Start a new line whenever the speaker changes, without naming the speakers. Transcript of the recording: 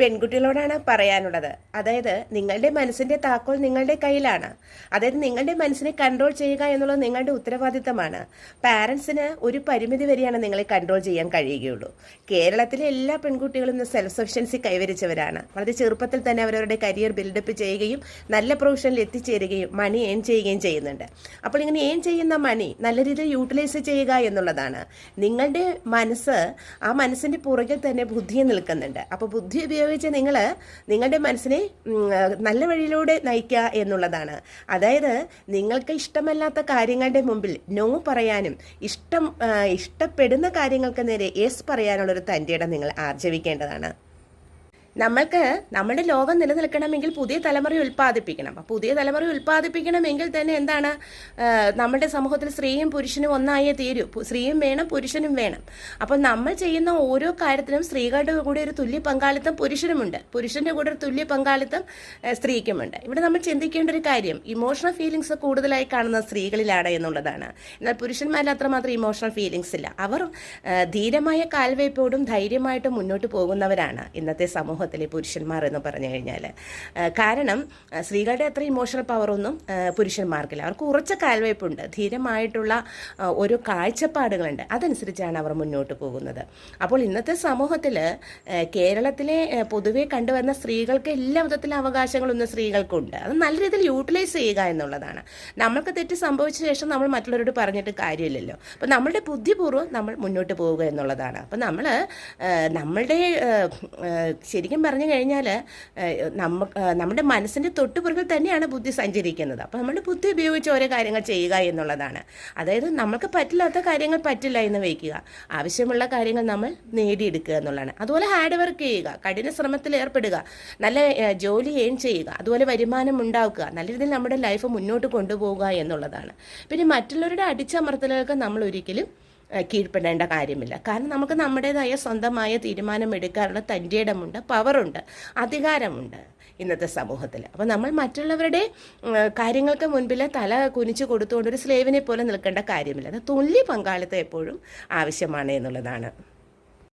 പെൺകുട്ടികളോടാണ് പറയാനുള്ളത്. അതായത് നിങ്ങളുടെ മനസ്സിന്റെ താക്കോൽ നിങ്ങളുടെ കയ്യിലാണ്. അതായത് നിങ്ങളുടെ മനസ്സിനെ കൺട്രോൾ ചെയ്യുക എന്നുള്ളത് നിങ്ങളുടെ ഉത്തരവാദിത്തമാണ്. പാരൻസിന് ഒരു പരിമിതി വരെയാണ് നിങ്ങളെ കൺട്രോൾ ചെയ്യാൻ കഴിയുകയുള്ളൂ. കേരളത്തിലെ എല്ലാ പെൺകുട്ടികളും ഇന്ന് സെൽഫ് സഫിഷ്യൻസി കൈവരിച്ചവരാണ്. വളരെ ചെറുപ്പത്തിൽ തന്നെ അവരവരുടെ കരിയർ ബിൽഡപ്പ് ചെയ്യുകയും നല്ല പ്രൊഫഷനിൽ എത്തിച്ചേരുകയും മണി ഏൺ ചെയ്യുകയും ചെയ്യുന്നുണ്ട്. അപ്പോൾ ഇങ്ങനെ ഏൺ ചെയ്യുന്ന മണി നല്ല രീതിയിൽ യൂട്ടിലൈസ് ചെയ്യുക എന്നുള്ളതാണ്. നിങ്ങളുടെ മനസ്സ്, ആ മനസ്സിന്റെ പുറകിൽ തന്നെ ബുദ്ധിയെ നിൽക്കുന്നുണ്ട്. അപ്പോൾ ബുദ്ധി ഉപയോഗിച്ച് നിങ്ങൾ നിങ്ങളുടെ മനസ്സിനെ നല്ല വഴിയിലൂടെ നയിക്കുക എന്നുള്ളതാണ്. അതായത് നിങ്ങൾക്ക് ഇഷ്ടമല്ലാത്ത കാര്യങ്ങളുടെ മുമ്പിൽ നോ പറയാനും ഇഷ്ടപ്പെടുന്ന കാര്യങ്ങൾക്ക് നേരെ യെസ് പറയാനുള്ളൊരു തൻ്റെ ഇടം നിങ്ങൾ ആർജവിക്കേണ്ടതാണ്. നമ്മൾക്ക് നമ്മുടെ ലോകം നിലനിൽക്കണമെങ്കിൽ പുതിയ തലമുറ ഉൽപ്പാദിപ്പിക്കണം. അപ്പം പുതിയ തലമുറ ഉൽപ്പാദിപ്പിക്കണമെങ്കിൽ തന്നെ എന്താണ്, നമ്മുടെ സമൂഹത്തിൽ സ്ത്രീയും പുരുഷനും ഒന്നായേ തീരൂ. സ്ത്രീയും വേണം, പുരുഷനും വേണം. അപ്പം നമ്മൾ ചെയ്യുന്ന ഓരോ കാര്യത്തിനും സ്ത്രീകളുടെ കൂടെ ഒരു തുല്യ പങ്കാളിത്തം പുരുഷനുമുണ്ട്, പുരുഷന്റെ കൂടെ ഒരു തുല്യ പങ്കാളിത്തം സ്ത്രീക്കുമുണ്ട്. ഇവിടെ നമ്മൾ ചിന്തിക്കേണ്ട ഒരു കാര്യം, ഇമോഷണൽ ഫീലിങ്സ് കൂടുതലായി കാണുന്ന സ്ത്രീകളിലാണ് എന്നുള്ളതാണ്. എന്നാൽ പുരുഷന്മാരിൽ അത്രമാത്രം ഇമോഷണൽ ഫീലിങ്സ് ഇല്ല. അവർ ധീരമായ കാൽവയ്പോടും ധൈര്യമായിട്ട് മുന്നോട്ട് പോകുന്നവരാണ് ഇന്നത്തെ സമൂഹത്തിലെ പുരുഷന്മാർ എന്ന് പറഞ്ഞു കഴിഞ്ഞാൽ. കാരണം സ്ത്രീകളുടെ അത്ര ഇമോഷണൽ പവറൊന്നും പുരുഷന്മാർക്കില്ല. അവർക്ക് ഉറച്ച കാൽവയ്പുണ്ട്, ധീരമായിട്ടുള്ള ഓരോ കാഴ്ചപ്പാടുകളുണ്ട്. അതനുസരിച്ചാണ് അവർ മുന്നോട്ട് പോകുന്നത്. അപ്പോൾ ഇന്നത്തെ സമൂഹത്തിൽ കേരളത്തിലെ പൊതുവെ കണ്ടുവരുന്ന സ്ത്രീകൾക്ക് എല്ലാ വിധത്തിലും അവകാശങ്ങളും ഇന്ന് സ്ത്രീകൾക്കുണ്ട്. അത് നല്ല രീതിയിൽ യൂട്ടിലൈസ് ചെയ്യുക എന്നുള്ളതാണ്. നമ്മൾക്ക് തെറ്റ് സംഭവിച്ച ശേഷം നമ്മൾ മറ്റുള്ളവരോട് പറഞ്ഞിട്ട് കാര്യമില്ലല്ലോ. അപ്പോൾ നമ്മളുടെ ബുദ്ധിപൂർവ്വം നമ്മൾ മുന്നോട്ട് പോവുക എന്നുള്ളതാണ്. അപ്പോൾ നമ്മളുടെ ശരിക്കും പറഞ്ഞു കഴിഞ്ഞാൽ നമ്മുടെ മനസ്സിൻ്റെ തൊട്ടുപുറകിൽ തന്നെയാണ് ബുദ്ധി സഞ്ചരിക്കുന്നത്. അപ്പോൾ നമ്മുടെ ബുദ്ധി ഉപയോഗിച്ച് ഓരോ കാര്യങ്ങൾ ചെയ്യുക എന്നുള്ളതാണ്. അതായത് നമുക്ക് പറ്റില്ലാത്ത കാര്യങ്ങൾ പറ്റില്ല എന്ന് വയ്ക്കുക, ആവശ്യമുള്ള കാര്യങ്ങൾ നമ്മൾ നേടിയെടുക്കുക എന്നുള്ളതാണ്. അതുപോലെ ഹാർഡ് വർക്ക് ചെയ്യുക, കഠിന ശ്രമത്തിൽ ഏർപ്പെടുക, നല്ല ജോലി ഏൺ ചെയ്യുക, അതുപോലെ വരുമാനം ഉണ്ടാക്കുക, നല്ല രീതിയിൽ നമ്മുടെ ലൈഫ് മുന്നോട്ട് കൊണ്ടുപോകുക എന്നുള്ളതാണ്. പിന്നെ മറ്റുള്ളവരുടെ അടിച്ചമർത്തലുകൾക്ക് നമ്മൾ ഒരിക്കലും കീഴ്പ്പെടേണ്ട കാര്യമില്ല. കാരണം നമുക്ക് നമ്മുടേതായ സ്വന്തമായ തീരുമാനം എടുക്കാനുള്ള തൻ്റെ ഇടമുണ്ട്, പവറുണ്ട്, അധികാരമുണ്ട് ഇന്നത്തെ സമൂഹത്തിൽ. അപ്പോൾ നമ്മൾ മറ്റുള്ളവരുടെ കാര്യങ്ങൾക്ക് മുൻപിൽ തല കുനിച്ച് കൊടുത്തുകൊണ്ട് ഒരു സ്ലേവിനെ പോലെ നിൽക്കേണ്ട കാര്യമില്ല. അത് തുല്യ പങ്കാളിത്തം എപ്പോഴും ആവശ്യമാണ് എന്നുള്ളതാണ്.